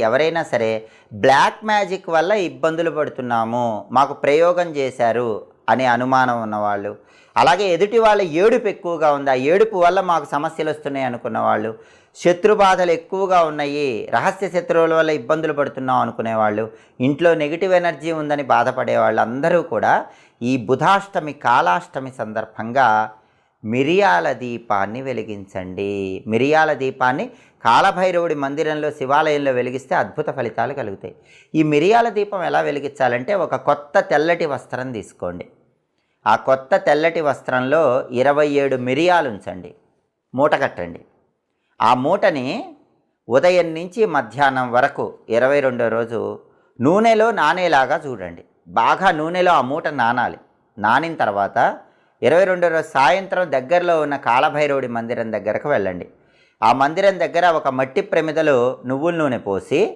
ఎవరైనా సరే black magic వల్ల ఇబ్బందులు పడుతున్నాము, మాకు ప్రయోగం చేశారు అనే అనుమానం ఉన్నవాళ్ళు, అలాగే ఎదుటి వాళ్ళ ఏడుపు ఎక్కువగా ఉంది, ఆ ఏడుపు వల్ల మాకు సమస్యలు వస్తున్నాయి అనుకున్న వాళ్ళు, శత్రుబాధలు ఎక్కువగా ఉన్నాయి, రహస్య శత్రువుల వల్ల ఇబ్బందులు పడుతున్నాం అనుకునేవాళ్ళు, ఇంట్లో నెగిటివ్ ఎనర్జీ ఉందని బాధపడేవాళ్ళు అందరూ కూడా ఈ బుధాష్టమి కాలాష్టమి సందర్భంగా మిరియాల దీపాన్ని వెలిగించండి. మిరియాల దీపాన్ని కాలభైరవుడి మందిరంలో శివాలయంలో వెలిగిస్తే అద్భుత ఫలితాలు కలుగుతాయి. ఈ మిరియాల దీపం ఎలా వెలిగించాలంటే ఒక కొత్త తెల్లటి వస్త్రం తీసుకోండి. ఆ కొత్త తెల్లటి వస్త్రంలో 27 మిరియాలు ఉంచండి, మూట కట్టండి. ఆ మూటని ఉదయం నుంచి మధ్యాహ్నం వరకు 22వ రోజు నూనెలో నానేలాగా చూడండి. బాగా నూనెలో ఆ మూట నానాలి. నానిన తర్వాత 22వ రోజు సాయంత్రం దగ్గరలో ఉన్న కాలభైరవుడి మందిరం దగ్గరకు వెళ్ళండి. ఆ మందిరం దగ్గర ఒక మట్టి ప్రమిదలో నువ్వుల నూనె పోసి